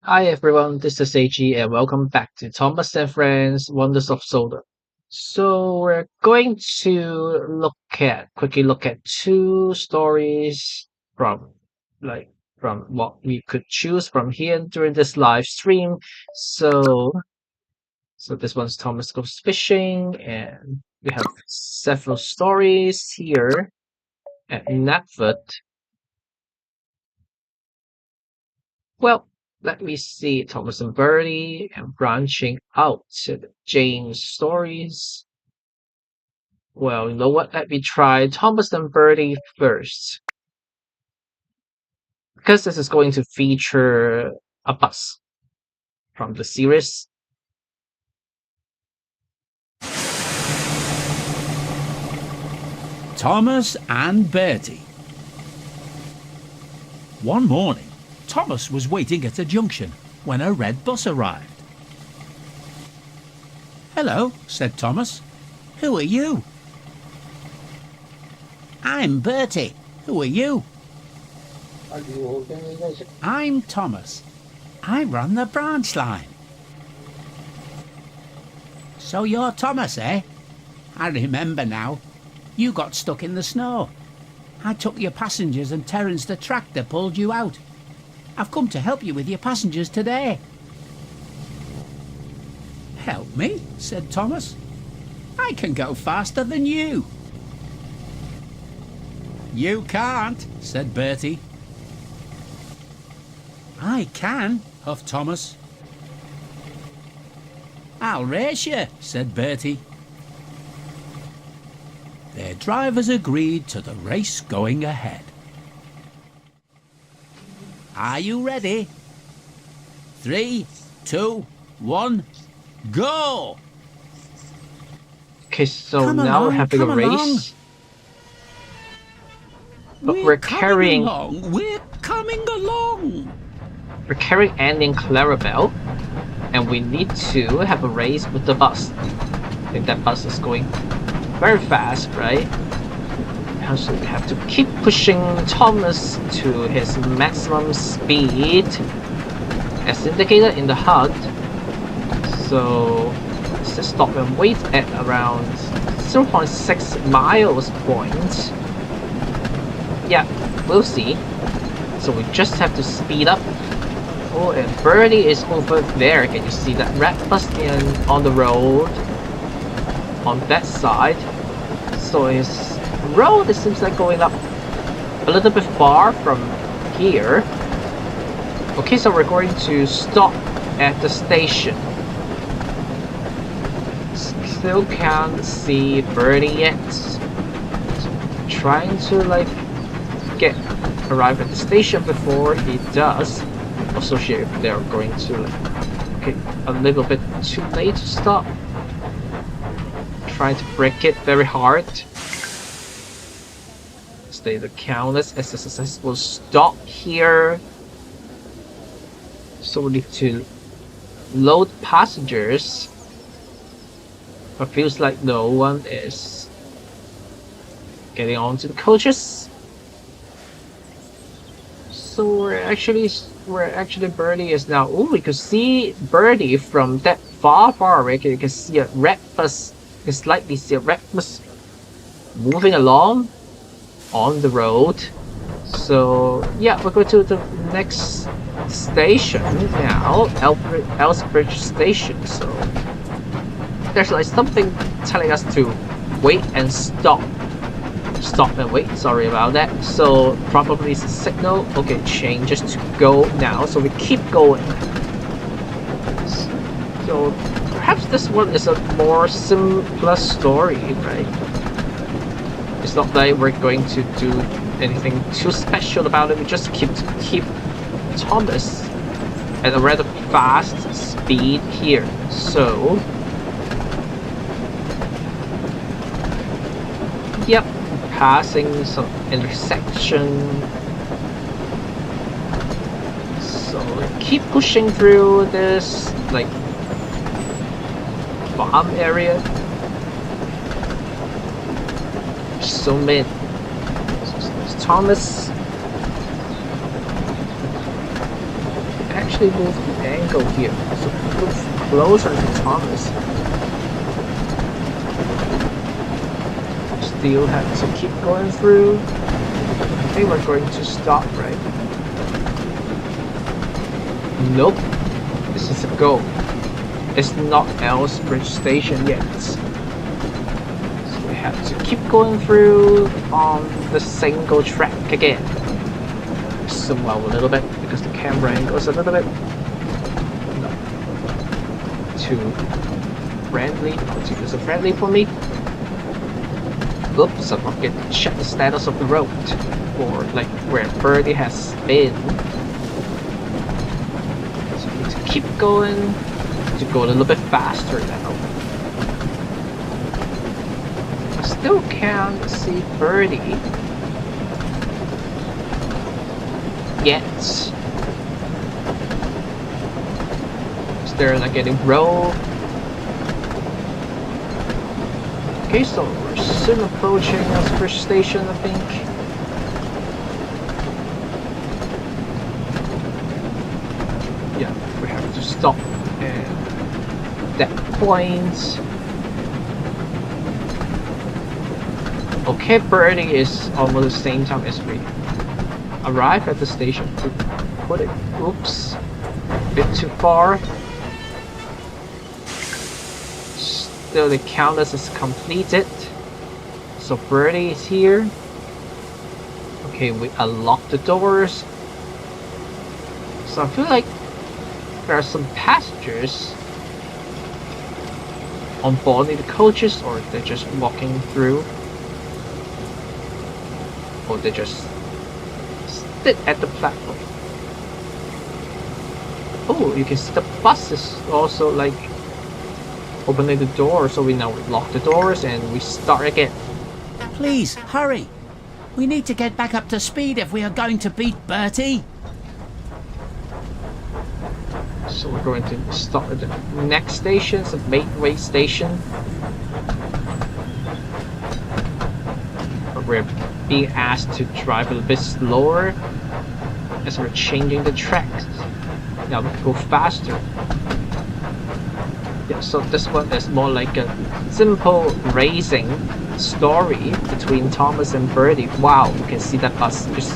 Hi everyone, this is AG and welcome back to Thomas and Friends Wonders of Sodor. So we're going to quickly look at two stories from like from what we could choose from here during this live stream. So so this one's Thomas Goes Fishing and we have several stories here at Netflix. Well, let me see Thomas and Bertie and branching out to the James stories. Well, you know what? Let me try Thomas and Bertie first. Because this is going to feature a bus from the series. Thomas and Bertie. One morning, Thomas was waiting at a junction when a red bus arrived. "Hello," said Thomas. "Who are you?" "I'm Bertie. Who are you?" "I'm Thomas. I run the branch line." "So you're Thomas, eh? I remember now. You got stuck in the snow. I took your passengers and Terence the tractor pulled you out. I've come to help you with your passengers today." "Help me?" said Thomas. "I can go faster than you." "You can't," said Bertie. "I can," huffed Thomas. "I'll race you," said Bertie. Their drivers agreed to the race going ahead. "Are you ready? 3, 2, 1, go!" Okay, so "Come now we're along, having a come along. race. But we're carrying We're coming along. Andy and Clarabelle, and we need to have a race with the bus. I think that bus is going very fast, right? So we have to keep pushing Thomas to his maximum speed as indicated in the HUD. So let's just stop and wait at around 0.6 miles point. Yeah, we'll see. So we just have to speed up. Oh, and Bertie is over there. Can you see that red bus on the road? On that side. So his road, it seems like going up a little bit far from here. Okay, so we're going to stop at the station. Still can't see Bertie yet. So trying to arrive at the station before he does. Also, they're going to okay, a little bit too late to stop. Trying to break it very hard. Stay the countless as a successful stop here. So we need to load passengers. But feels like no one is getting onto the coaches. So we're actually Bertie is now. Oh, we could see Bertie from that far away. You can see a red bus. You can slightly see a red bus moving along on the road. So yeah, we'll go to the next station now, Elsbridge Station. So there's like something telling us to wait and stop. Stop and wait, sorry about that. So probably it's a signal. Okay, changes to go now, so we keep going. So perhaps this one is a more simpler story, right? It's not like we're going to do anything too special about it. We just keep Thomas at a rather fast speed here. So yep, passing some intersection. So keep pushing through this like farm area. So many. Thomas actually move the angle here. So move closer to Thomas. Still have to keep going through. I think we're going to stop, right? Nope. This is a go. It's not Ellsbridge Station yet. So we have to keep going through on the single track again. Zoom out a little bit because the camera angle is a little bit too friendly. Too user-friendly for me. Oops, I'm not getting to check the status of the road or like where Birdie has been. So we need to keep going to go a little bit faster now. I still can't see Birdie yet. Is there like any road? Okay, so we're soon approaching Ellsbridge Station, I think. Yeah, we have to stop at that point. Okay, Birdie is almost the same time as we arrive at the station. Put it, oops, a bit too far. Still the countess is completed. So Birdie is here. Okay, we unlock the doors. So I feel like there are some passengers on boarding the coaches, or they're just walking through, or they just sit at the platform. Oh, you can see the bus is also like opening the door, so we now lock the doors and we start again. Please, hurry. We need to get back up to speed if we are going to beat Bertie. So we're going to stop at the next station, the Gateway Station. But we're being asked to drive a little bit slower as we're changing the tracks. Now we can go faster. Yeah, so this one is more like a simple racing story between Thomas and Birdie. Wow, you can see that bus just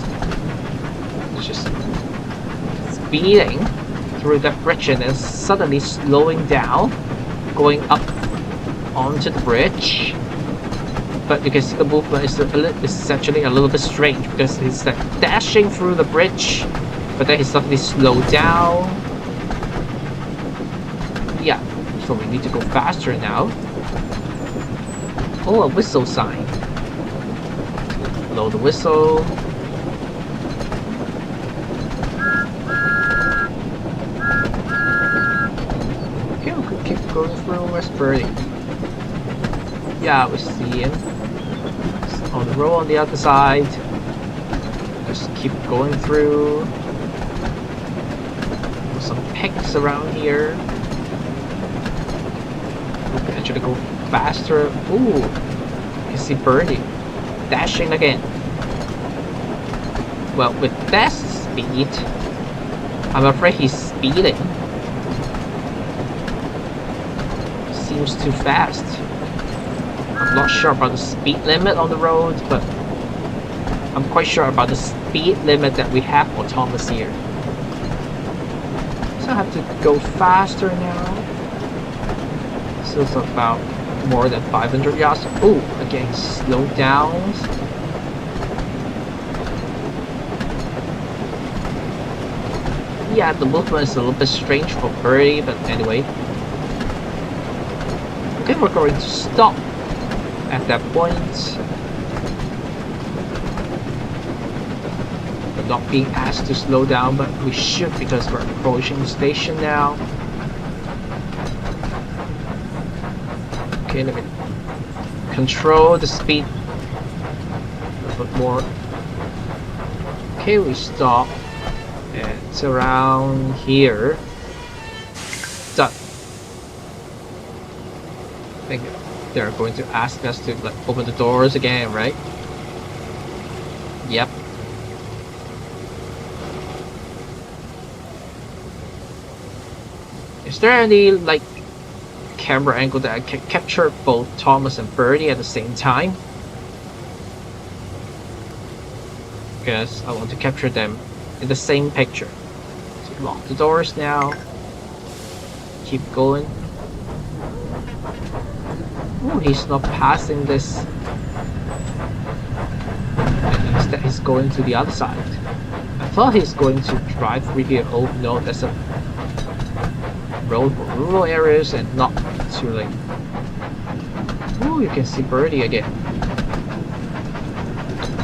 speeding through that bridge and then suddenly slowing down, going up onto the bridge. But you can see the movement is actually a little bit strange because he's like dashing through the bridge, but then he suddenly slowed down. Yeah. So we need to go faster now. Oh, a whistle sign. Blow the whistle. Okay, we could keep going through West Birdie. Yeah, we see him. It's on the road on the other side. Just keep going through. There's some pigs around here. Actually go faster. Ooh, you can see Birdie dashing again. Well, with that speed, I'm afraid he's speeding. Seems too fast. I'm not sure about the speed limit on the road, but I'm quite sure about the speed limit that we have for Thomas here. So I have to go faster now. So it's about more than 500 yards. Oh, again, slow down. Yeah, the movement is a little bit strange for Birdie, but anyway. Okay, we're going to stop at that point. We're not being asked to slow down, but we should because we're approaching the station now. Okay, let me control the speed a little bit more. Okay, we stop. And it's around here. Done. I think they're going to ask us to like open the doors again, right? Yep. Is there any like camera angle that I can capture both Thomas and Birdie at the same time? Because I want to capture them in the same picture. So lock the doors now. Keep going. Oh, he's not passing this. And instead he's going to the other side. I thought he's going to drive through here. Oh no, that's a road for rural areas and not too late. Oh, you can see Birdie again.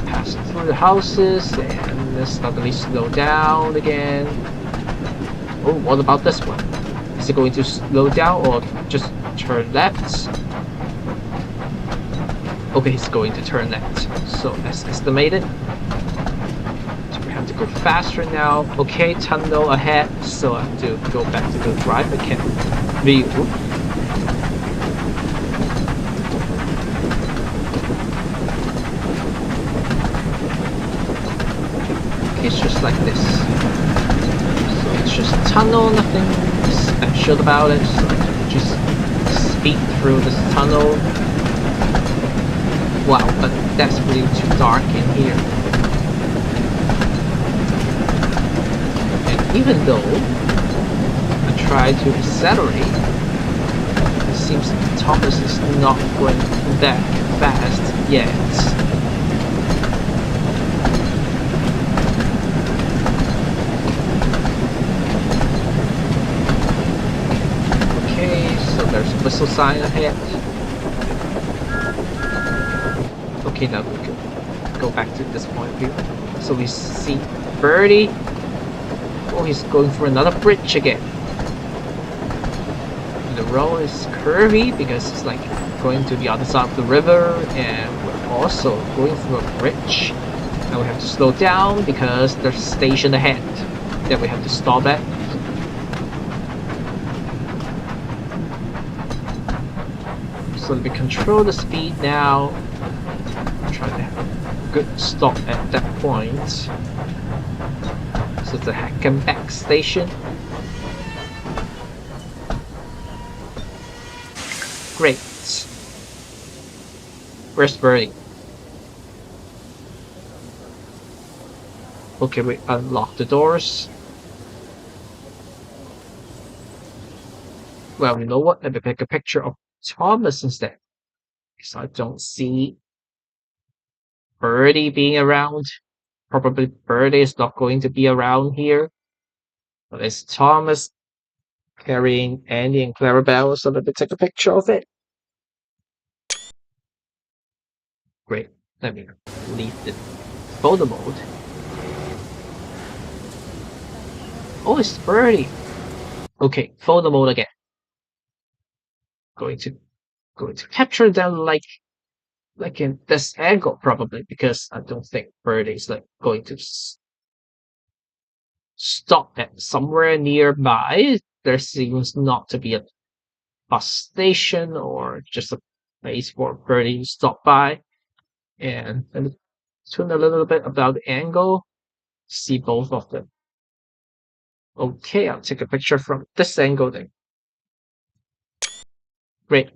Passing through the houses and then suddenly slow down again. Oh, what about this one? Is it going to slow down or just turn left? Okay, he's going to turn left. So as estimated. So we have to go faster now. Okay, tunnel ahead. So I have to go back to the drive again. View. Okay, it's just like this. So it's just a tunnel, nothing special about it. So I just speed through this tunnel. Wow, but that's really too dark in here. And even though I try to accelerate, it seems Thomas is not going that fast yet. Okay, so there's a whistle sign ahead. Okay, now we can go back to this point here. So we see Birdie. Oh, he's going for another bridge again. The road is curvy because it's like going to the other side of the river, and we're also going through a bridge. Now we have to slow down because there's a station ahead that we have to stop at. So we control the speed now. Try to have a good stop at that point. So it's a Hackenbeck station. Great. Where's Birdie? Okay, we unlock the doors. Well, you know what? Let me take a picture of Thomas instead. Because I don't see Birdie being around. Probably Birdie is not going to be around here. But it's Thomas carrying Andy and Clarabelle, so let me take a picture of it. Great. Let me leave the photo mode. Oh, it's Birdie. Okay, photo mode again. Going to capture them like in this angle probably, because I don't think Birdie's like going to stop at somewhere nearby. There seems not to be a bus station or just a place for Birdie to stop by. And let me tune a little bit about the angle. See both of them. Okay, I'll take a picture from this angle then. Great.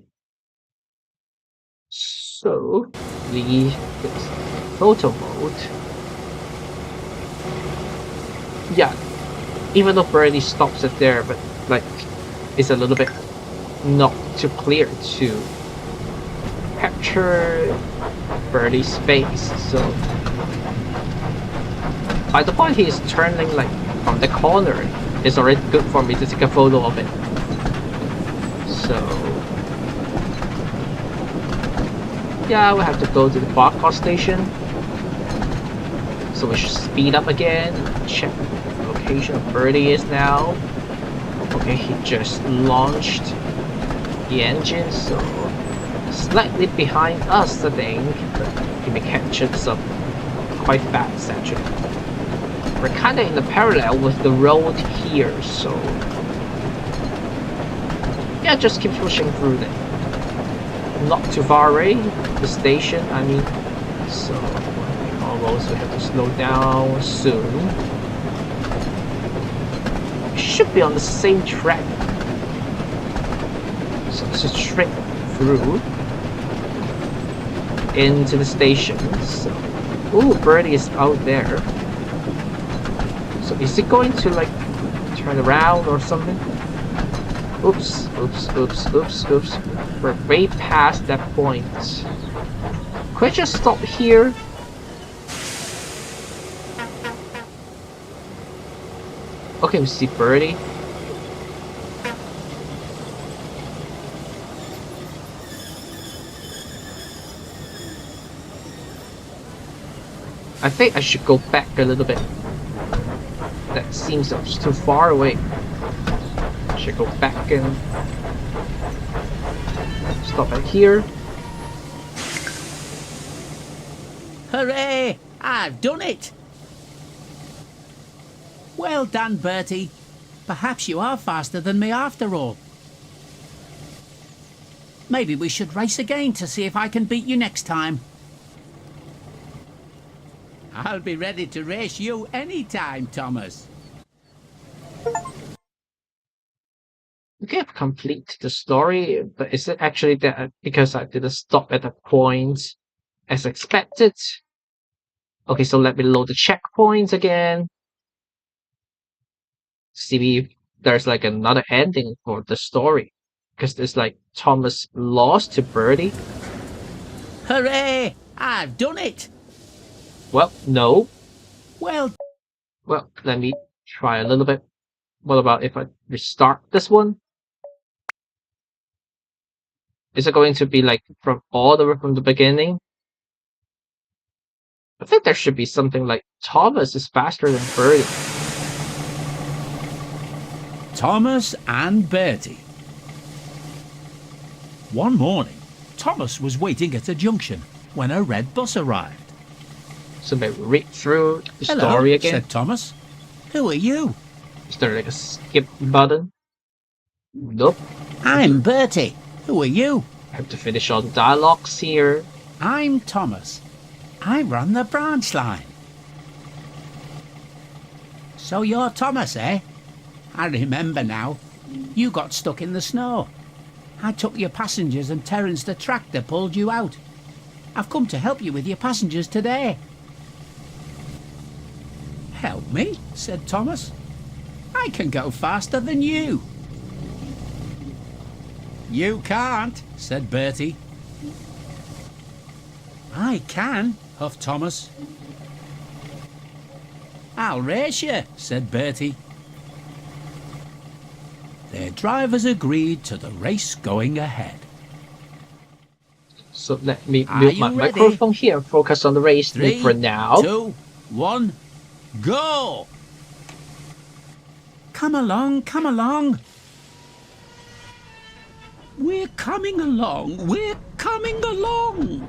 So leave this photo mode. Yeah, even though Birdie stops it there, but like it's a little bit not too clear to capture Birdie's face. So by the point he's turning like from the corner, it's already good for me to take a photo of it. So yeah, we'll have to go to the Barcode station. So we should speed up again. Check the location of Birdie is now. Okay, he just launched the engine, so slightly behind us, I think. But he may catch us up quite fast, actually. We're kind of in the parallel with the road here, so yeah, just keep pushing through there. Not too far away, the station, I mean. So almost we have to slow down soon. We should be on the same track So it's just straight through into the station. So, ooh, Birdie is out there. So is it going to like turn around or something? Oops, oops, oops, oops, oops. We're way past that point. Could I just stop here? Okay, we see Birdie. I think I should go back a little bit. That seems too far away. I should go back and stop right here. Hooray! I've done it! Well done, Bertie. Perhaps you are faster than me after all. Maybe we should race again to see if I can beat you next time. I'll be ready to race you any time, Thomas. Okay, I've completed the story, but is it actually that because I didn't stop at the point as expected? Okay, so let me load the checkpoints again. See if there's like another ending for the story. Because there's like Thomas lost to Birdie. Hooray! I've done it! Well, no. Well, Let me try a little bit. What about if I restart this one? Is it going to be like from all the way from the beginning? I think there should be something like Thomas is faster than Birdie. Thomas and Bertie. One morning, Thomas was waiting at a junction when a red bus arrived. So maybe read through the Hello, story again. said Thomas. Who are you? Is there like a skip button? Nope. I'm Bertie. Who are you? I have to finish all the dialogues here. I'm Thomas. I run the branch line. So you're Thomas, eh? I remember now. You got stuck in the snow. I took your passengers and Terence the tractor pulled you out. I've come to help you with your passengers today. Help me, said Thomas. I can go faster than you. You can't, said Bertie. I can, huffed Thomas. I'll race you, said Bertie. Their drivers agreed to the race going ahead. So let me Are mute you my ready? microphone here and focus on the race 3, for now. 2, 1, go! Come along, come along. We're coming along, we're coming along.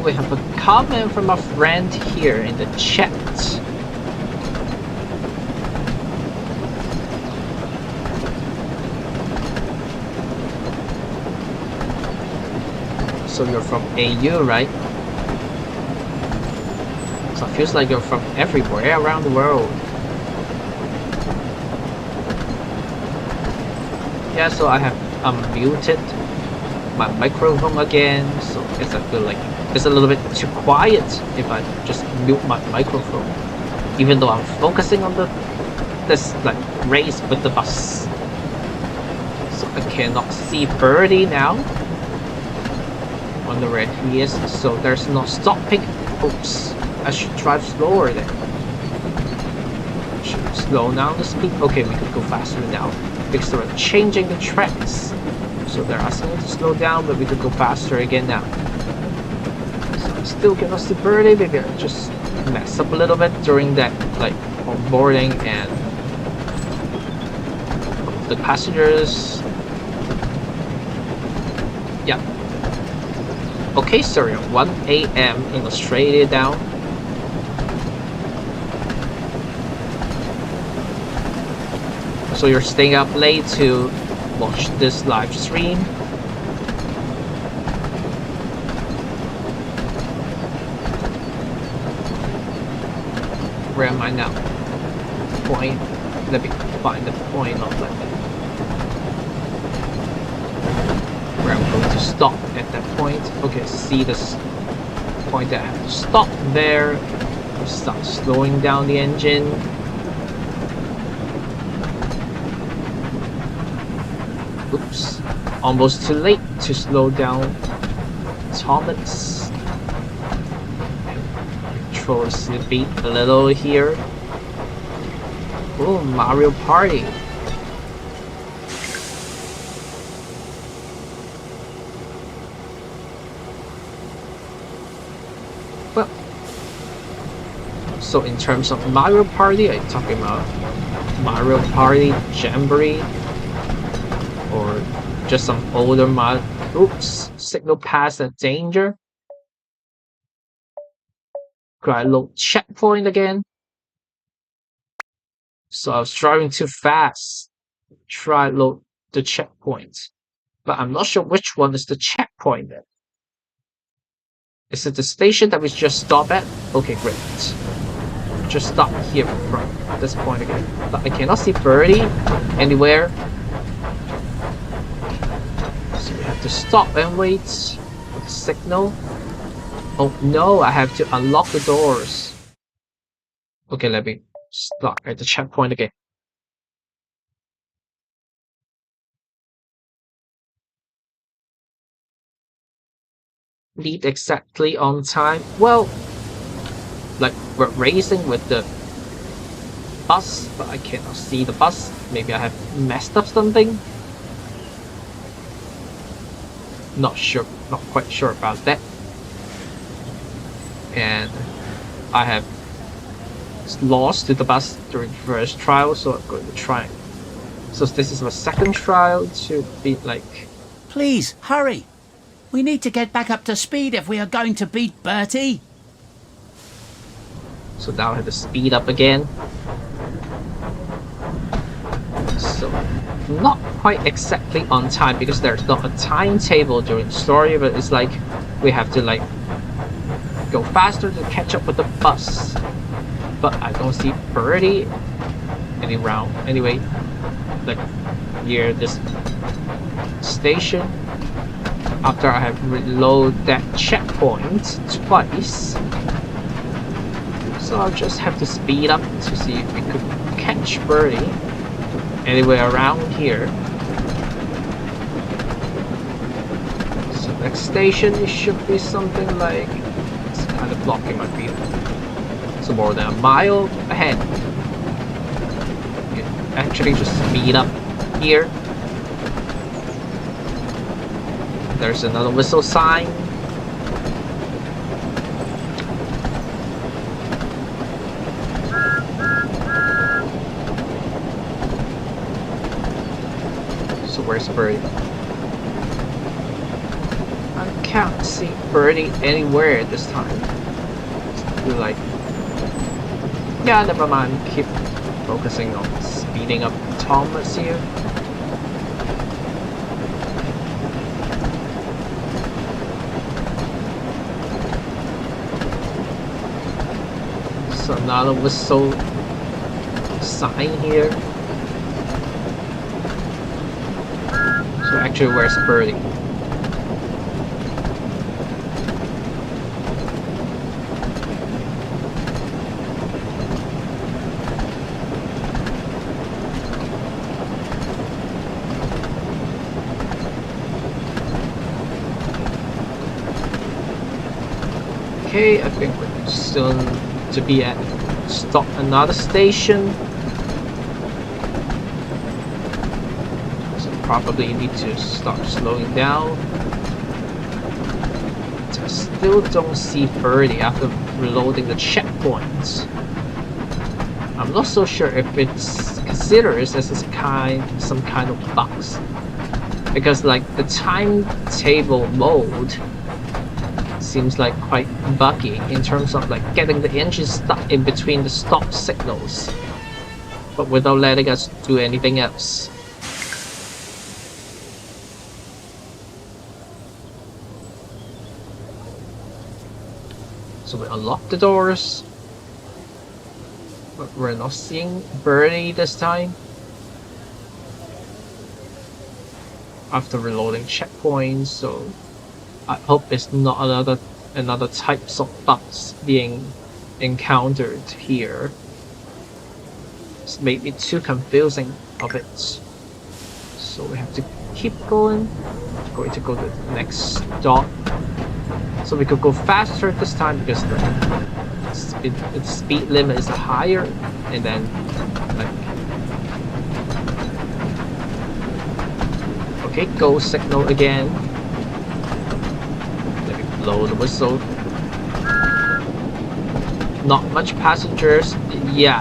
we have a comment from a friend here in the chat. So you're from AU, right? So it feels like you're from everywhere around the world. Yeah, so I have unmuted my microphone again, so it's a little bit too quiet if I just mute my microphone, even though I'm focusing on this like race with the bus. So I cannot see Birdie now on the red he is, so there's no stopping. Oops, I should drive slower then. Should slow down the speed. Okay, we could go faster now because they're changing the tracks. So they're asking me to slow down, but we could go faster again now. So I still cannot see Birdie. Maybe I just mess up a little bit during that like onboarding and the passengers. Yeah. Okay, sorry, 1 a.m. in Australia down. So you're staying up late to watch this live stream. Where am I now? Point. Let me find the point of that. Where I'm going to stop at that point. Okay, see this point that I have to stop there. Start slowing down the engine. Oops, almost too late to slow down Thomas. Control speed a little here. Oh, Mario Party. Well, so in terms of Mario Party, are you talking about Mario Party Jamboree? Or just some older mod? Oops, signal pass at danger. Could I load checkpoint again? So I was driving too fast. Try load the checkpoint. But I'm not sure which one is the checkpoint then. Is it the station that we just stopped at? Okay, great. Just stop here from this point again. But I cannot see Birdie anywhere. So we have to stop and wait for the signal. Oh no, I have to unlock the doors. Okay, let me start at the checkpoint again. Leave exactly on time. Well, like we're racing with the bus, but I cannot see the bus. Maybe I have messed up something. Not sure, not quite sure about that. And I have lost to the bus during the first trial, so I'm going to try. So this is my second trial to be like... Please, hurry. We need to get back up to speed if we are going to beat Bertie. So now I have to speed up again. So not quite exactly on time because there's not a timetable during the story, but it's like we have to like go faster to catch up with the bus. But I don't see Birdie anyway, like near this station. After I have reload that checkpoint twice, so I'll just have to speed up to see if we could catch Birdie anywhere around here. So next station it should be something like, it's kind of blocking my view. So more than a mile ahead. Actually just speed up here. There's another whistle sign. So where's Birdie? I can't see Birdie anywhere this time. Feel like, yeah, never mind. Keep focusing on speeding up Thomas here. So another whistle sign here. So actually, where's Birdie? Okay, I think we're still to be at stop another station. So probably need to start slowing down. I still don't see Birdie after reloading the checkpoints. I'm not so sure if it's considered as some kind of bugs, because like the timetable mode seems like quite buggy in terms of like getting the engine stuck in between the stop signals, but without letting us do anything else. So we unlock the doors, but we're not seeing Birdie this time. After reloading checkpoints, so I hope it's not another types of bugs being encountered here. It's made me too confusing of it. So we have to keep going. We're going to go to the next stop. So we could go faster this time because the speed limit is higher, and then like, okay, go signal again. Blow the whistle. Not much passengers. Yeah.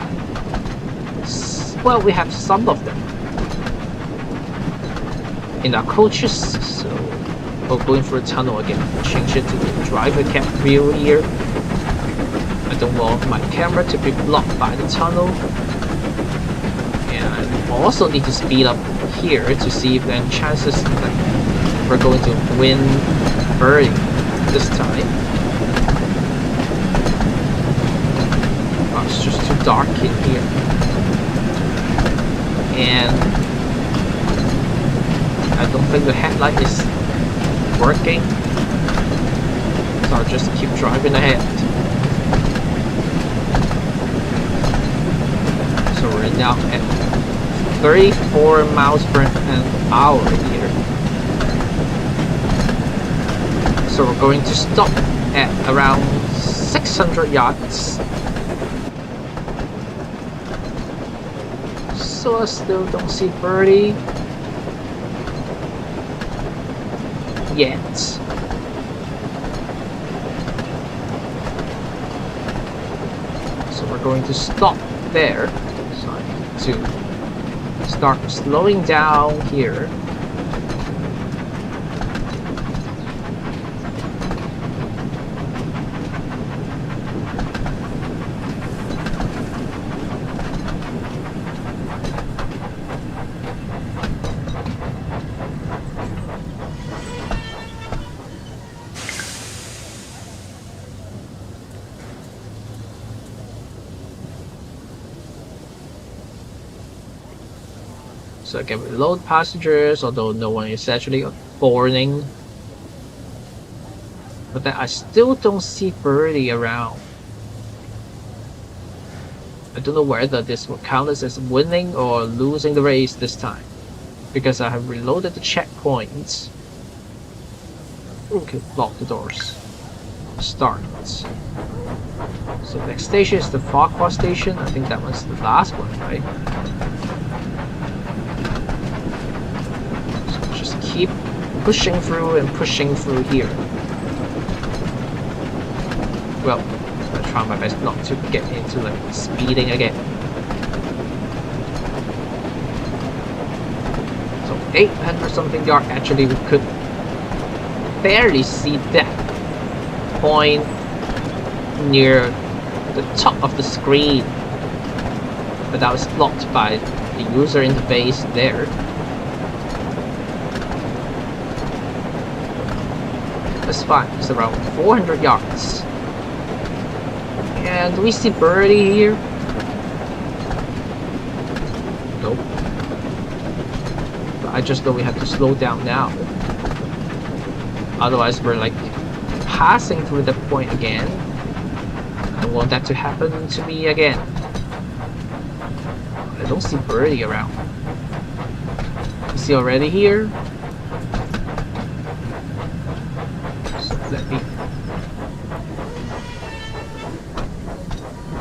Well, we have some of them in our coaches. So we're going through a tunnel again. Change it to the driver cab view here. I don't want my camera to be blocked by the tunnel. And I also need to speed up here to see if there are chances that we're going to win Birdie this time. Oh, it's just too dark in here. And I don't think the headlight is working. So I'll just keep driving ahead. So we're now at 34 miles per hour here. So we're going to stop at around 600 yards. So I still don't see Birdie yet. So we're going to stop there. So I need to start slowing down here. So I can reload passengers, although no one is actually boarding. But then I still don't see Birdie around. I don't know whether this will count as winning or losing the race this time, because I have reloaded the checkpoints. Okay, lock the doors. Start. So next station is the Farquhar station. I think that was the last one, right? So just keep pushing through and pushing through here. Well, I'm gonna try my best not to get into like speeding again. So 800 something yard, actually we could barely see that point near the top of the screen, but that was blocked by the user interface there. That's fine. It's around 400 yards. And do we see birdie here? Nope. But I just know we have to slow down now. Otherwise we're like passing through the point again. I don't want that to happen to me again. I don't see birdie around. You see already here? So let me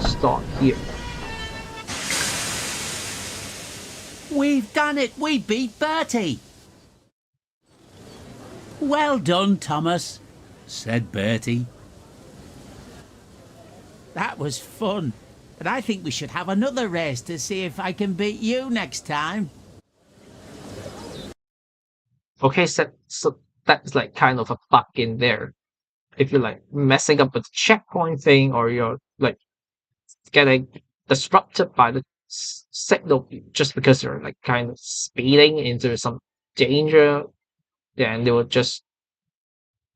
start here. We've done it! We beat Bertie! Well done, Thomas, said Bertie. That was fun, but I think we should have another race to see if I can beat you next time. Okay, so that's like kind of a bug in there. If you're like messing up with the checkpoint thing, or you're like getting disrupted by the signal just because you're like kind of speeding into some danger, then they will just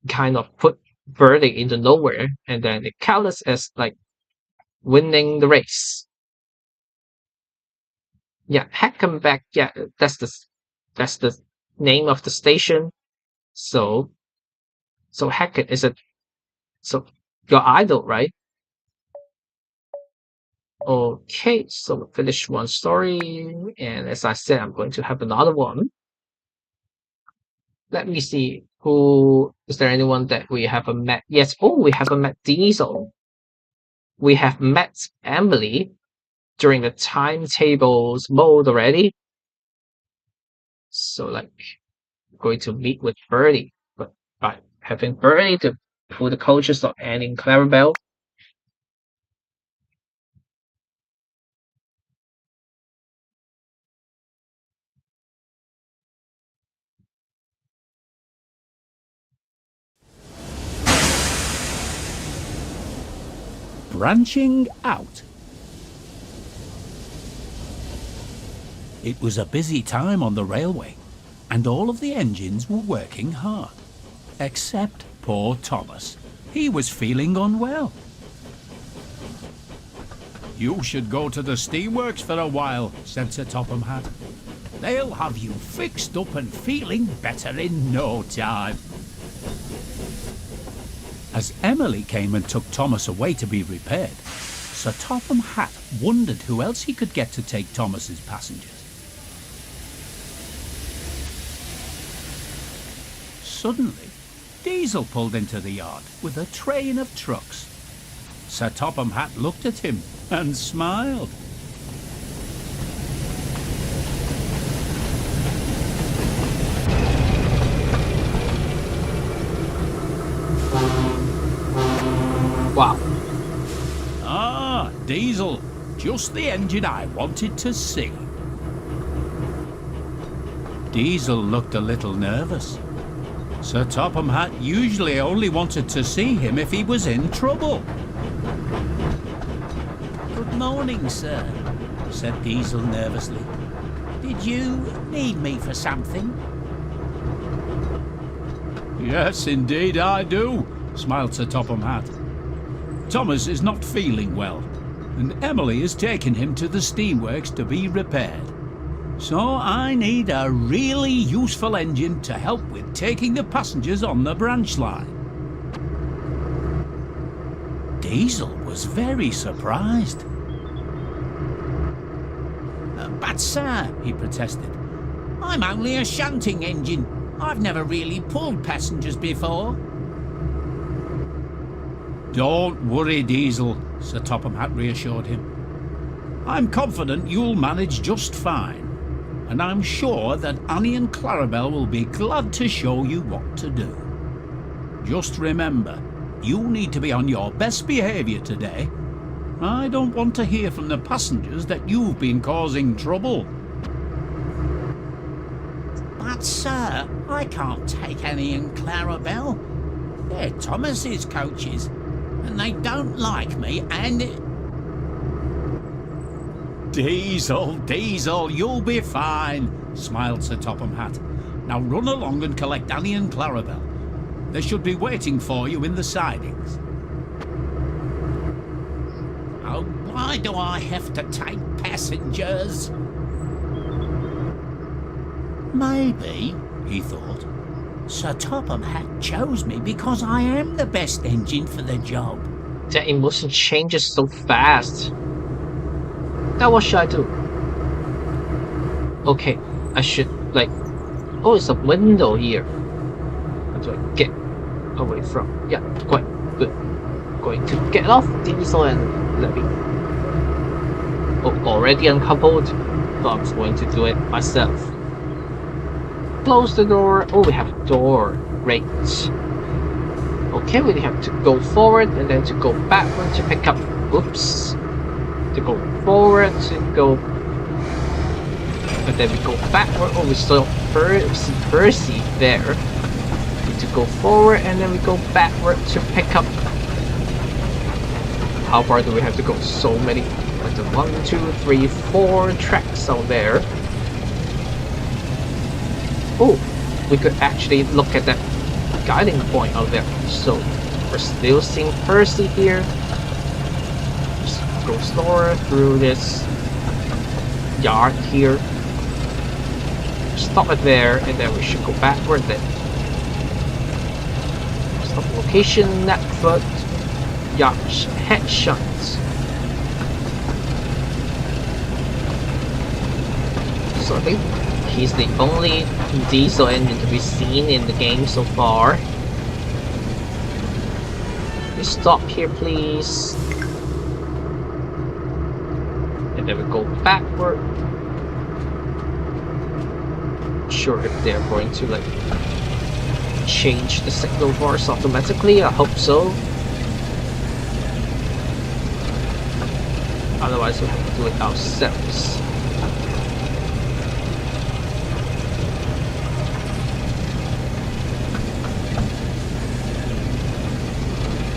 kind of put birdie into nowhere, and then it counts as like winning the race. Yeah, Hackenback. Yeah, that's the name of the station. So Hackett is so your idol, right? Okay, so finish one story, and as I said, I'm going to have another one. Let me see. Who is there? Anyone that we haven't met? Yes. Oh, we haven't met Diesel. We have met Emily during the timetables mode already. So like going to meet with Birdie, but by having Birdie to pull the coaches of Annie and Clarabelle. Branching out. It was a busy time on the railway, and all of the engines were working hard. Except poor Thomas. He was feeling unwell. You should go to the steamworks for a while, said Sir Topham Hatt. They'll have you fixed up and feeling better in no time. As Emily came and took Thomas away to be repaired, Sir Topham Hatt wondered who else he could get to take Thomas's passengers. Suddenly, Diesel pulled into the yard with a train of trucks. Sir Topham Hatt looked at him and smiled. Wow. Ah, Diesel, just the engine I wanted to see. Diesel looked a little nervous. Sir Topham Hatt usually only wanted to see him if he was in trouble. Good morning, sir, said Diesel nervously. Did you need me for something? Yes, indeed I do, smiled Sir Topham Hatt. Thomas is not feeling well, and Emily is taking him to the steamworks to be repaired. So I need a really useful engine to help with taking the passengers on the branch line. Diesel was very surprised. But sir, he protested, I'm only a shunting engine. I've never really pulled passengers before. Don't worry, Diesel, Sir Topham Hatt reassured him. I'm confident you'll manage just fine, and I'm sure that Annie and Clarabelle will be glad to show you what to do. Just remember, you need to be on your best behaviour today. I don't want to hear from the passengers that you've been causing trouble. But, sir, I can't take Annie and Clarabelle. They're Thomas's coaches, and they don't like me, and... Diesel, you'll be fine, smiled Sir Topham Hatt. Now run along and collect Annie and Clarabelle. They should be waiting for you in the sidings. Oh, why do I have to take passengers? Maybe, he thought, Sir Topham Hatt chose me because I am the best engine for the job. That emotion changes so fast. Now what should I do? Okay, I should like... Oh, it's a window here. How do I get away from... Yeah, quite good. Going to get off Diesel and Levy. Oh, already uncoupled. So I'm going to do it myself. Close the door. Oh, we have a door. Great. Okay, we have to go forward and then to go backward to pick up... Oops. To go forward, to go... And then we go backward. Oh, we saw Percy there. Need to go forward and then we go backward to pick up... How far do we have to go? So many... Like the 1, 2, 3, 4 tracks out there. Oh, we could actually look at that guiding point out there. So we're still seeing Percy here. Just go slower through this yard here. Stop it there, and then we should go backward then. Stop location, Netfoot, yacht headshots. So I think he's the only diesel engine to be seen in the game so far. Please stop here, please. And then we go backward. Not sure if they're going to like change the signal bars automatically. I hope so. Otherwise, we have to do it ourselves.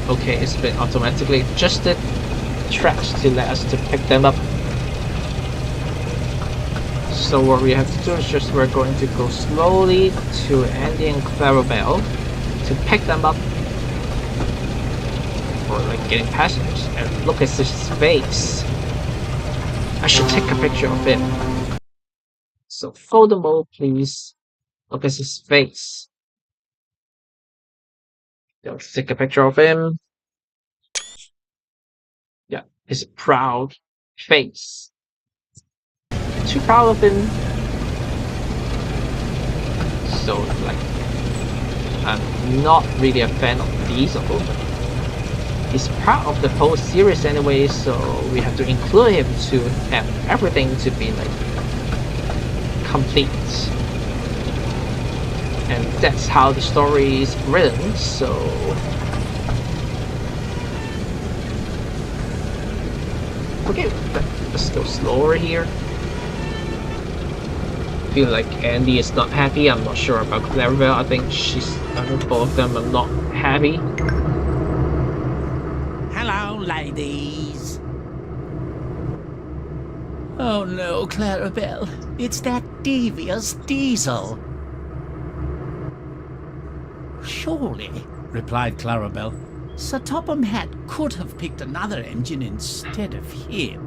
Okay, it's been automatically adjusted tracks to let us to pick them up. So what we have to do is just we're going to go slowly to Andy and Clarabelle to pick them up for like getting passengers. And look at his face. I should take a picture of him. So photo mode, please. Look at his face. Let's take a picture of him. Yeah, his proud face. Too proud of him. So, like, I'm not really a fan of Diesel. He's proud of the whole series anyway, so we have to include him to have everything to be, like, complete. And that's how the story is written, so... Okay, let's go slower here. I feel like Andy is not happy. I'm not sure about Clarabelle. I think both of them are not happy. Hello, ladies. Oh no, Clarabelle. It's that devious Diesel. Surely, replied Clarabelle, Sir Topham Hatt could have picked another engine instead of him.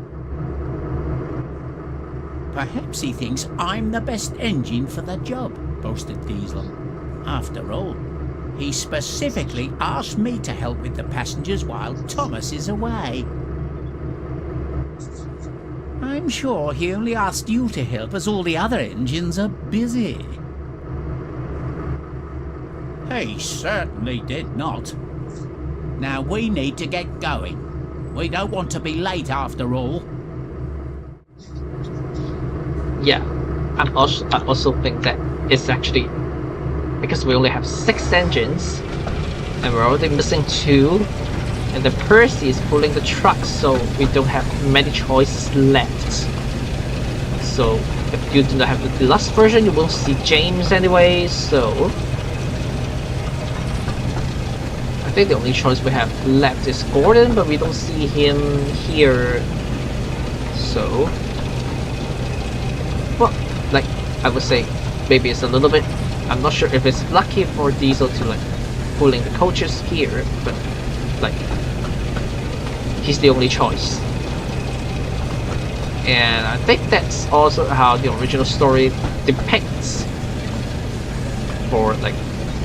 Perhaps he thinks I'm the best engine for the job, boasted Diesel. After all, he specifically asked me to help with the passengers while Thomas is away. I'm sure he only asked you to help as all the other engines are busy. He certainly did not. Now we need to get going. We don't want to be late after all. Yeah, I also think that it's actually because we only have 6 engines and we're already missing 2, and the Percy is pulling the truck, so we don't have many choices left. So If you do not have the deluxe version, you won't see James anyway, so I think the only choice we have left is Gordon, but we don't see him here. So, well, like I would say, maybe it's a little bit. I'm not sure if it's lucky for Diesel to like pulling the coaches here, but like he's the only choice. And I think that's also how the original story depicts for like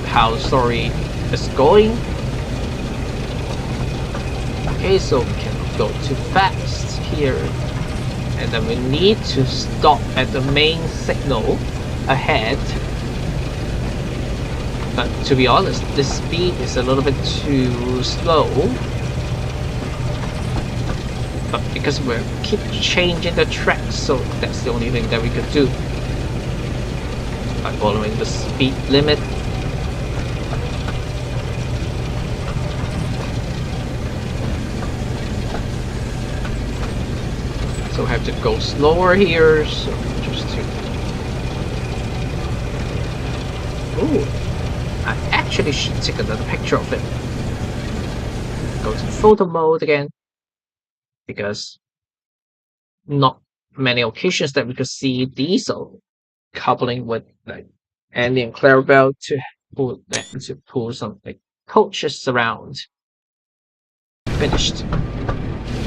how the story is going. Okay, so we cannot go too fast here. And then we need to stop at the main signal ahead. But to be honest, the speed is a little bit too slow. But because we keep changing the track, so that's the only thing that we could do by following the speed limit. So we have to go slower here, so just to... Ooh, I actually should take another picture of it. Go to photo mode again, because not many occasions that we could see Diesel coupling with like Andy and Clarabelle to pull some like coaches around. Finished.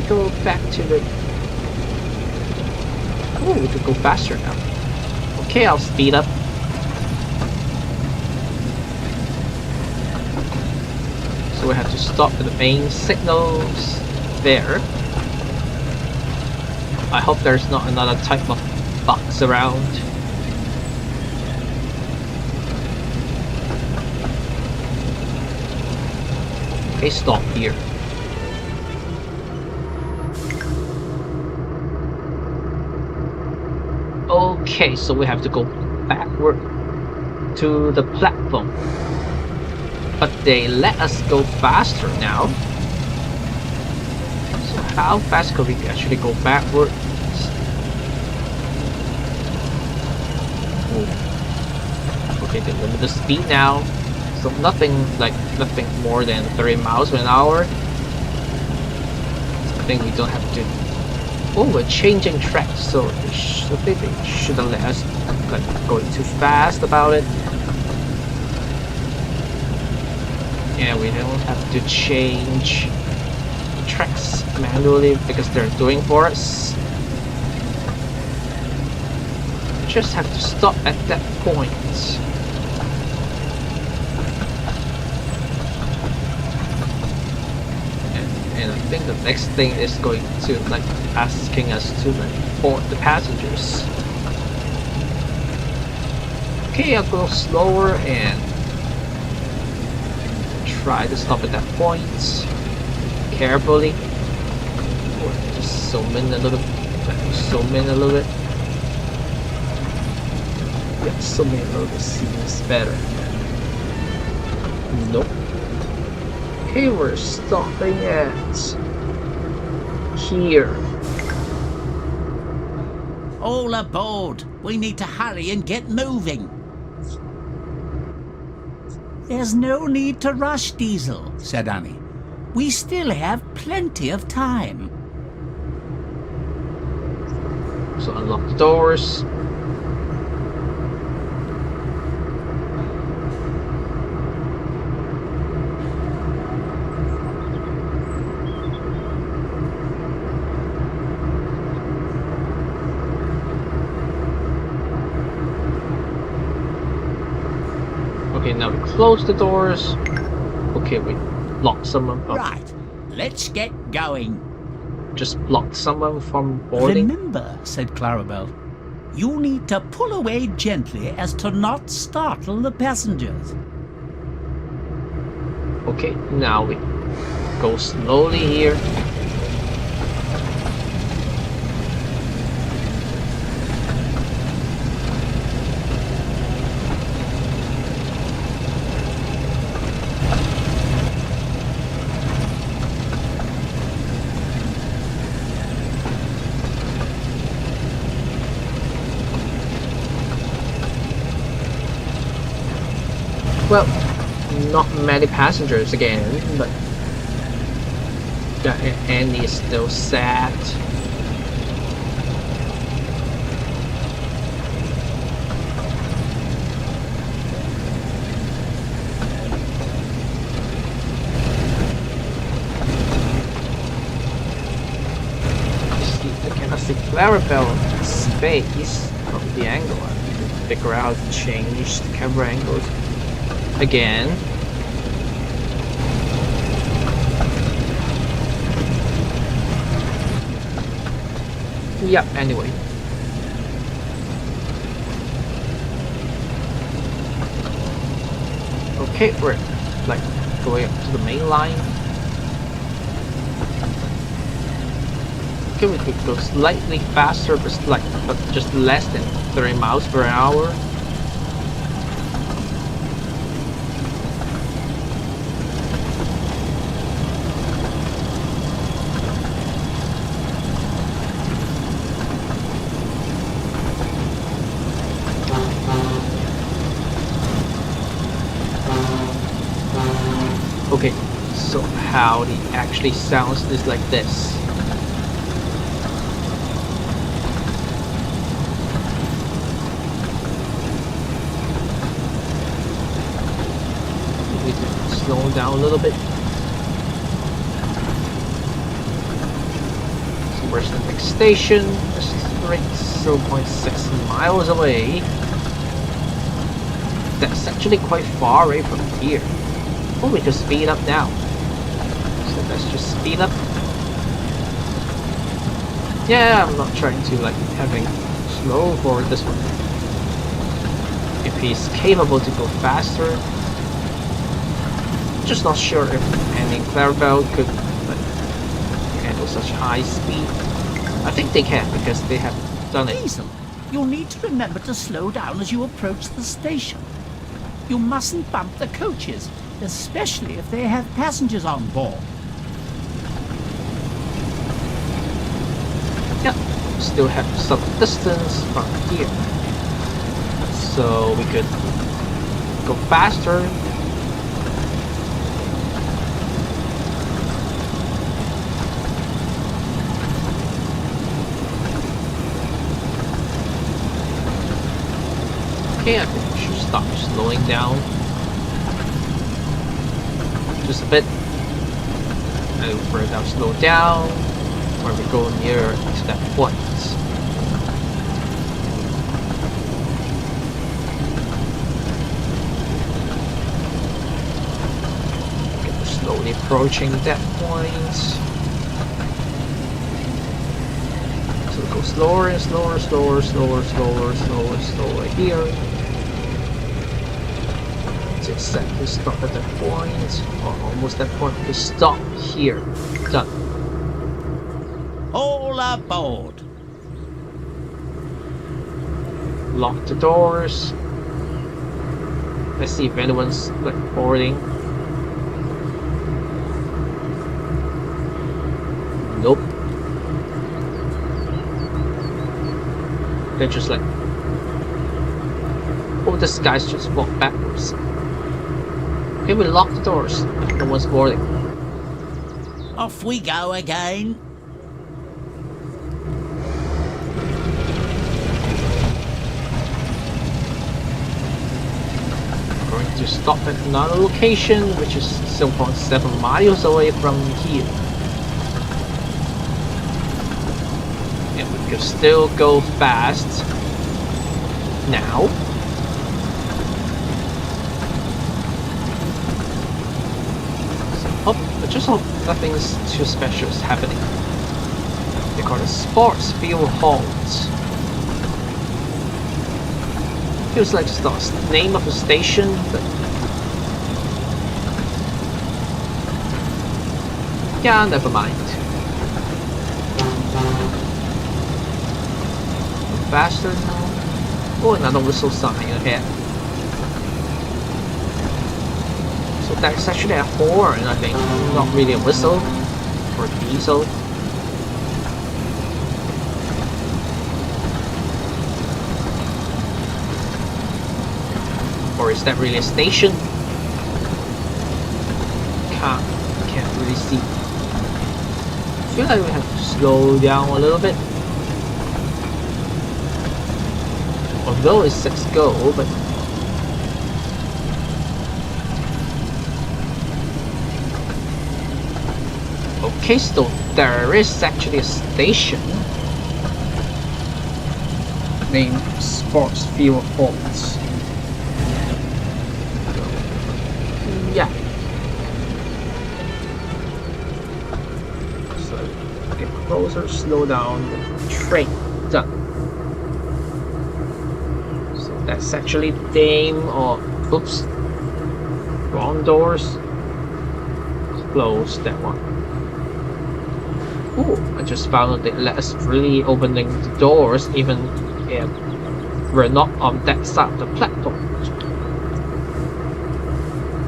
Go back to the... Oh, we could go faster now. Okay, I'll speed up. So we have to stop at the main signals there. I hope there's not another type of bugs around. Okay, stop here. Okay, so we have to go backward to the platform. But they let us go faster now. So how fast could we actually go backwards? Ooh. Okay, they limit the speed now. So nothing more than 30 miles an hour. I think we don't have to... Oh, we're changing tracks, so I think they shouldn't let us like going too fast about it. Yeah, we don't have to change the tracks manually because they're doing for us. Just have to stop at that point. And I think the next thing is going to like asking us to like board the passengers. Okay, I'll go slower and try to stop at that point carefully. Or just zoom in a little bit. Zoom in a little bit. Yeah, zoom in a little bit seems better. Nope. Okay, we're stopping at here. All aboard! We need to hurry and get moving. There's no need to rush, Diesel, said Annie. We still have plenty of time. So unlock the doors. Okay, now we close the doors. Okay, we locked someone up. Right, let's get going. Just blocked someone from boarding. Remember, said Clarabelle, you need to pull away gently as to not startle the passengers. Okay, now we go slowly here. Well, not many passengers again, but Andy is still sad. I cannot see Clarabelle's space from the angle. I need to figure out how to change the camera angles again. Yep, anyway. Okay, we're like going up to the main line. Okay, we could go slightly faster, but just less than 30 miles per hour. Okay, so how it actually sounds is like this. We can slow down a little bit. So where's the next station? It's right 0.6 miles away. That's actually quite far away from here. Oh, we can speed up now. So let's just speed up. Yeah, I'm not trying to like having slow for this one. If he's capable to go faster, just not sure if Andy and Clarabelle could like handle such high speed. I think they can because they have done it. Hazel, you'll need to remember to slow down as you approach the station. You mustn't bump the coaches, especially if they have passengers on board. Yeah, still have some distance from here. So we could go faster. Okay, I think we should stop slowing down. Just a bit. And further down, slow down. When we go near to that point. Okay, we're slowly approaching that point. So we go slower and slower, slower here. Exactly stop at that point, or almost that point. We stop here. Done. All aboard! Lock the doors. Let's see if anyone's like boarding. Nope. They're just like, oh, this guy's just walked backwards. Okay, we lock the doors. No one's boarding. Off we go again. We're going to stop at another location, which is 0.7 miles away from here. And we can still go fast now. I just hope nothing's too special is happening. They call it Sports Field Halt. Feels like just the name of a station, but yeah, never mind. Faster now. Oh, another whistle sign ahead. So that's actually a horn, I think, not really a whistle or a diesel. Or is that really a station? can't really see. I feel like we have to slow down a little bit. Although it says go, but okay, so there is actually a station named Sports Fuel Faults. Yeah. So get closer, slow down, train done. So that's actually the name of, oops, wrong doors. Close that one. Oh, I just found out they let us really opening the doors even if we're not on that side of the platform.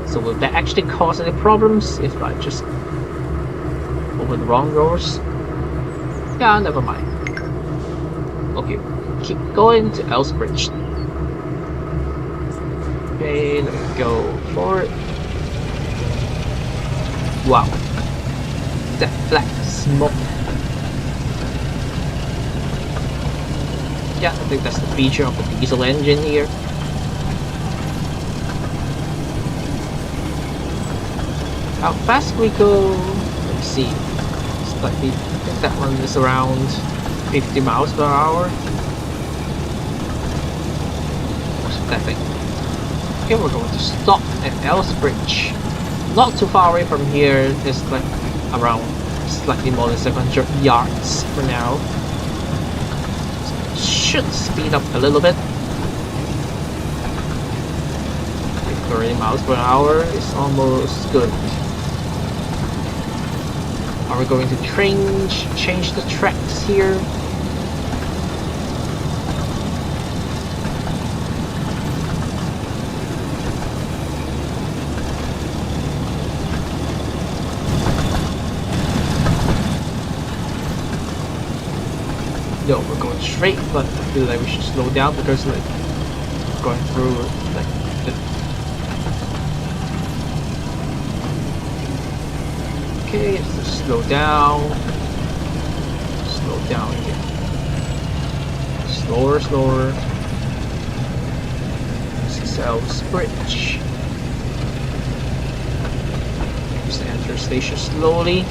So will that actually cause any problems if I just open the wrong doors? Yeah, never mind. Okay, keep going to Elsbridge. Okay, let me go for it. Wow, that black smoke. Yeah, I think that's the feature of the diesel engine here. How fast we go? Let's see. Slightly, I think that one is around 50 miles per hour. What's that thing? Okay, we're going to stop at Elsbridge. Not too far away from here. It's like around slightly more than 700 yards for now. So should speed up a little bit. 30 miles per hour is almost good. Are we going to change the tracks here? No, we're going straight, but I feel like we should slow down because like going through like the... Okay, let's slow down again. Slower. This is Elsbridge. Just enter station slowly.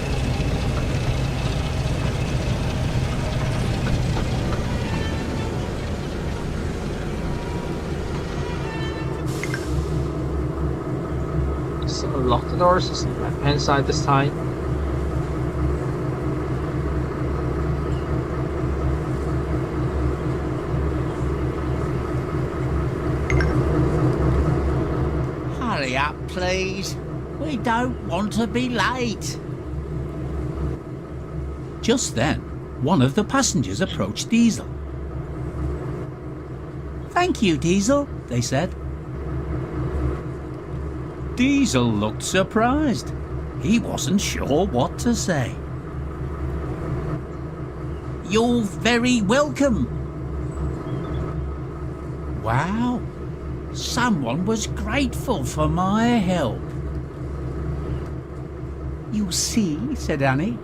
So lock the doors. It's on the left hand side this time. Hurry up, please. We don't want to be late. Just then, one of the passengers approached Diesel. "Thank you, Diesel," they said. Diesel looked surprised. He wasn't sure what to say. "You're very welcome." Wow. Someone was grateful for my help. "You see," said Annie,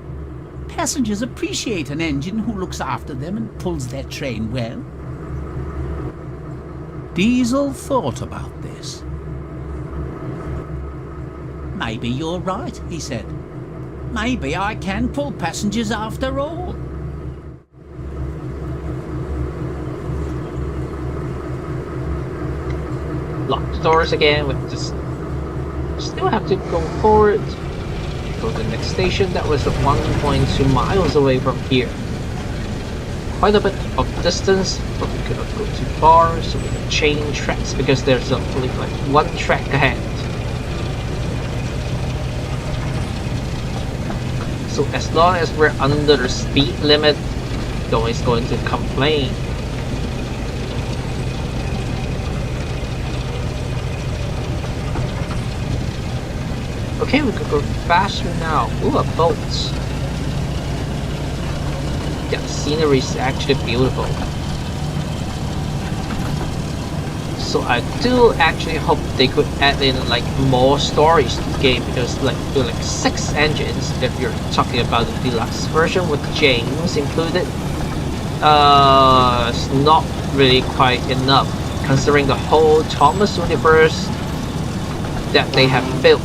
"passengers appreciate an engine who looks after them and pulls their train well." Diesel thought about this. "Maybe you're right," he said. "Maybe I can pull passengers after all." Lock the doors again. We just still have to go forward. Go to the next station. That was 1.2 miles away from here. Quite a bit of distance, but we could not go too far, so we can change tracks because there's only like one track ahead. So as long as we're under the speed limit, no one's going to complain. Okay, we could go faster now. Ooh, a boat. Yeah, the scenery is actually beautiful. So I do actually hope they could add in like more stories to the game, because like do like 6 engines if you're talking about the deluxe version with James included. It's not really quite enough considering the whole Thomas universe that they have built.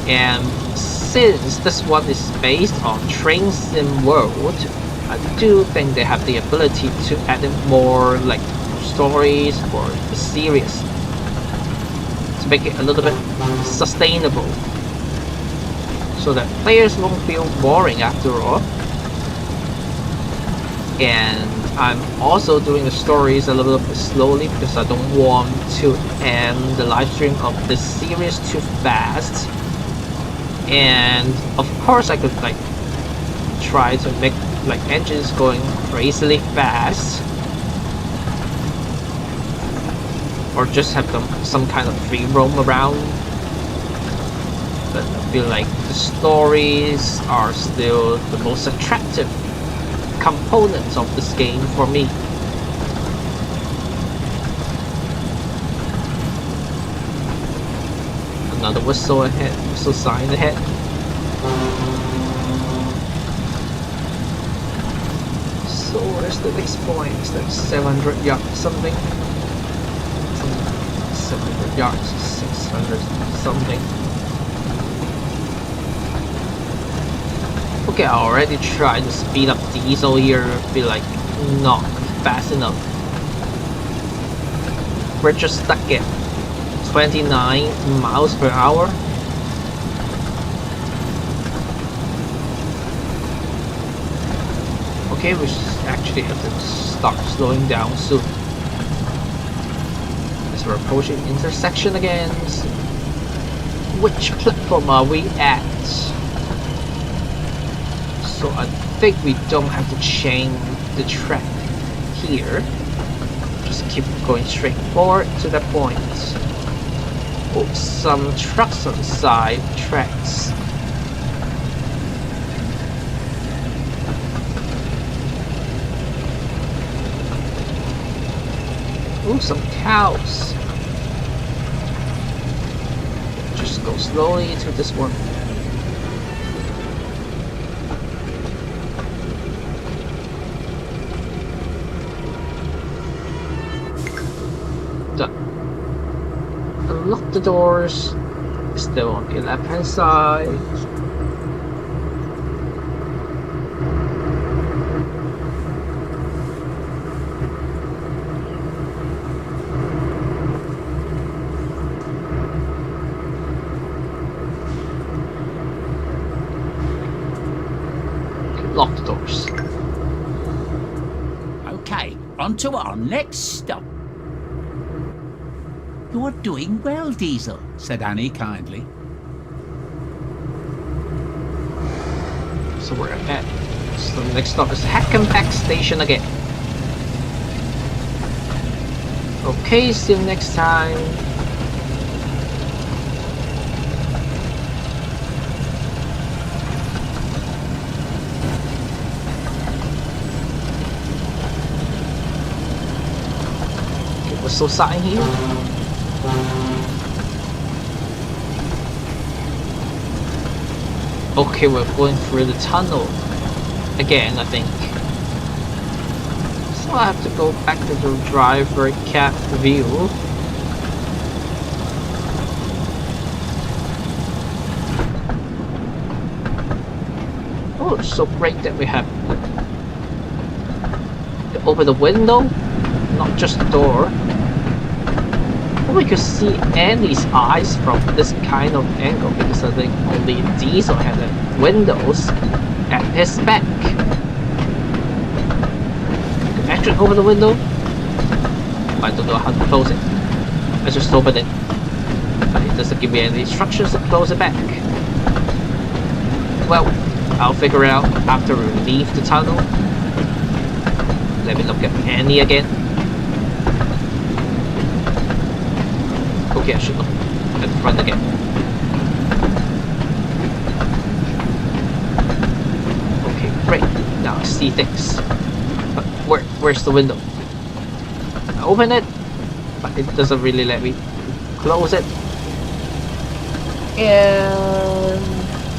And since this one is based on Train Sim World, I do think they have the ability to add in more like stories for the series to make it a little bit sustainable, so that players won't feel boring after all. And I'm also doing the stories a little bit slowly because I don't want to end the live stream of this series too fast. And of course I could like try to make like engines going crazily fast, or just have them some kind of free roam around, but I feel like the stories are still the most attractive components of this game for me. Another whistle ahead, whistle sign ahead. So where's the next point? Is that 700 yards something? 700 yards, 600 something. Okay, I already tried to speed up diesel here, feel like not fast enough. We're just stuck at 29 miles per hour. Okay, we actually have to start slowing down soon, as we're approaching intersection again. Which platform are we at? So I think we don't have to change the track here. Just keep going straight forward to that point. Oh, some trucks on the side tracks. Ooh, some cows. Just go slowly to this one. Done. Unlock the doors. Still on the left hand side. Lock the doors. Okay, on to our next stop. You're doing well, Diesel, said Annie kindly. So we're at. So the next stop is Hackenback Station again. Okay, see you next time. Okay, what's so sign here? Okay, we're going through the tunnel again, I think. So I have to go back to the driver cab view. Oh, it's so great that we have to open the window, not just the door. We could see Andy's eyes from this kind of angle, because I think only Diesel had the windows at his back. You can actually open the window. I don't know how to close it. I just opened it, but it doesn't give me any instructions to close it back. Well, I'll figure it out after we leave the tunnel. Let me look at Andy again. Okay, I should look at the front again. Okay, great. Now I see things. But Where's the window? I open it, but it doesn't really let me close it. And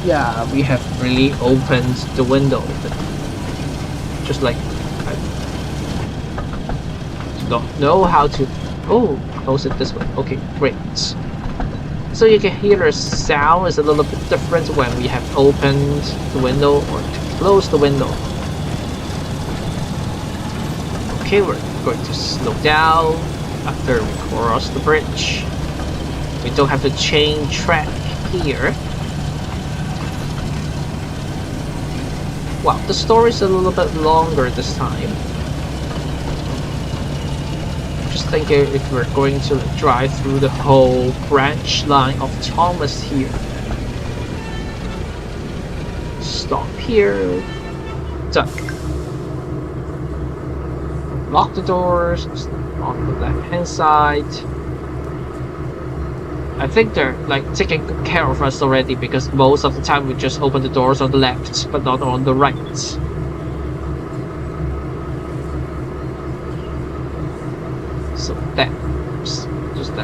yeah, we have really opened the window. Just like I don't know how to close it this way. Okay, great. So you can hear the sound is a little bit different when we have opened the window or to close the window. Okay, we're going to slow down after we cross the bridge. We don't have to change track here. Wow, the story's a little bit longer this time. Just thinking if we're going to drive through the whole branch line of Thomas here. Stop here. Done. Lock the doors. On the left hand side. I think they're like taking good care of us already because most of the time we just open the doors on the left but not on the right. So that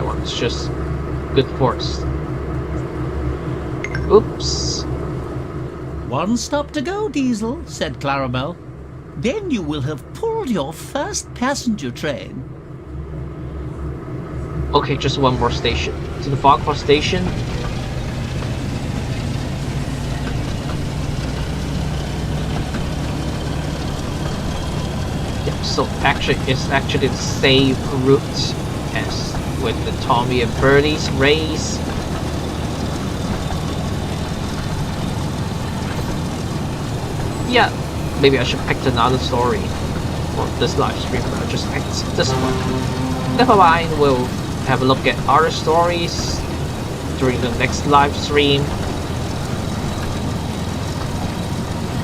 one's just good for us. Oops. One stop to go, Diesel, said Clarabelle. Then you will have pulled your first passenger train. Okay, just one more station. To the Farquhar station. Yeah, so it's actually the same route as with the Tommy and Birdie's race. Yeah, maybe I should pick another story for this live stream, but I just picked this one. Never mind, we'll have a look at other stories during the next live stream.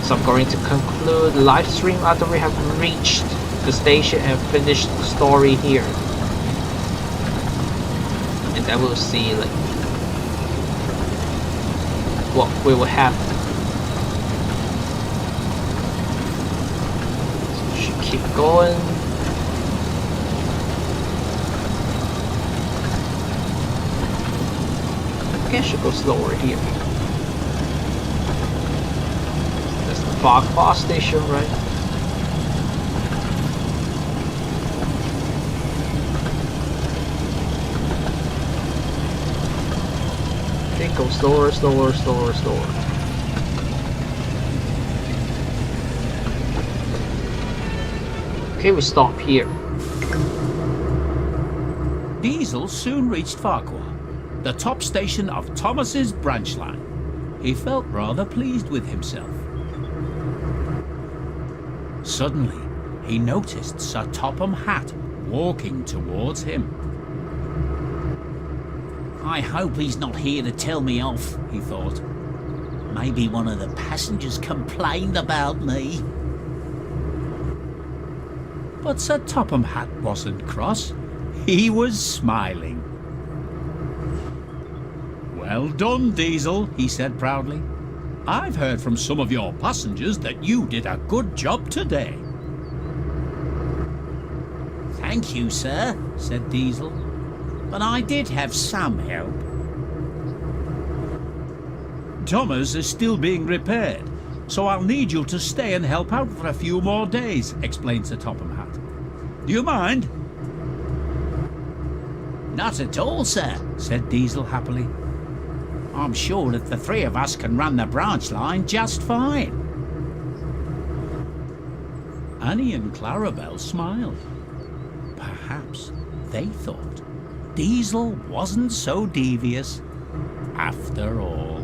So I'm going to conclude the live stream after we have reached the station and finished the story here. And then we'll see like what we will have. So should keep going. I should go slower here. That's the Farquhar station, right? Okay, go slower, slower, slower, slower. Okay, we stop here. Diesel soon reached Farquhar, the top station of Thomas's branch line. He felt rather pleased with himself. Suddenly, he noticed Sir Topham Hatt walking towards him. I hope he's not here to tell me off, he thought. Maybe one of the passengers complained about me. But Sir Topham Hatt wasn't cross. He was smiling. Well done, Diesel, he said proudly. I've heard from some of your passengers that you did a good job today. Thank you, sir, said Diesel. But I did have some help. Thomas is still being repaired, so I'll need you to stay and help out for a few more days, explained Sir Topham Hatt. Do you mind? Not at all, sir, said Diesel happily. I'm sure that the three of us can run the branch line just fine. Annie and Clarabelle smiled. Perhaps they thought Diesel wasn't so devious after all.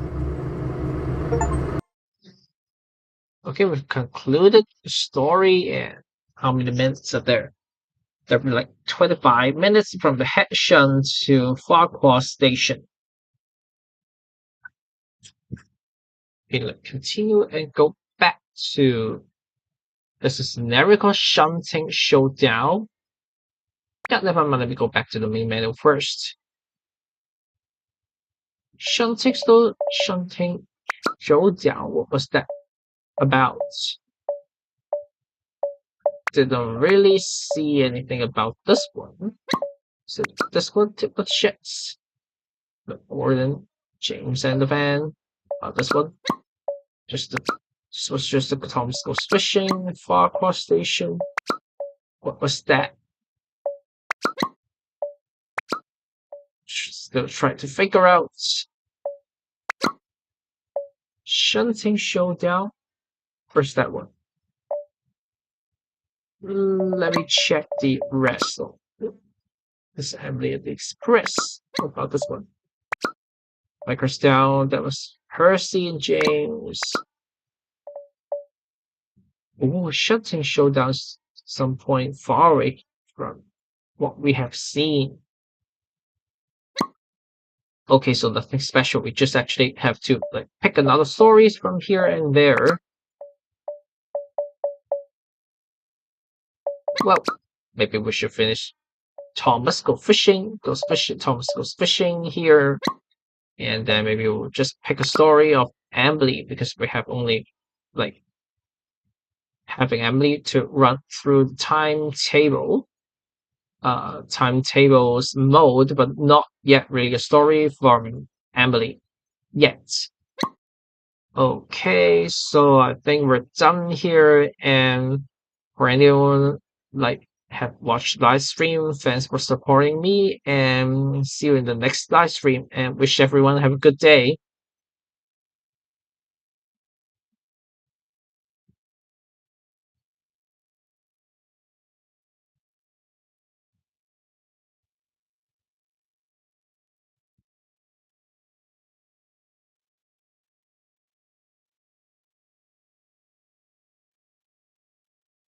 Okay, we've concluded the story, and how many minutes are there? There'll be like 25 minutes from the Hatchon to Farquhar Station. Okay, let's continue and go back to this is Numerical Shunting Showdown. Yeah, never mind, let me go back to the main menu first. Shunting Showdown, what was that about? didn't really see anything about this one. So this one took the shits. But Gordon, James and the van. This one, just the this was just the Thomas goes fishing, far cross station. What was that? Still trying to figure out. Shunting Showdown. Where's that one? Let me check the rest of this Emily at the Express. What about this one? Bikers Down. That was Percy and James. Oh, Shunting Showdown's some point far away from what we have seen. Okay, so nothing special. We just actually have to like pick another stories from here and there. Well, maybe we should finish Thomas goes fishing, Thomas goes fishing here, and then maybe we'll just pick a story of Emily because we have only like having Emily to run through the timetables mode, but not yet really a story from Emily yet. Okay, so I think we're done here, and for anyone like have watched live stream, thanks for supporting me, and see you in the next live stream, and wish everyone have a good day.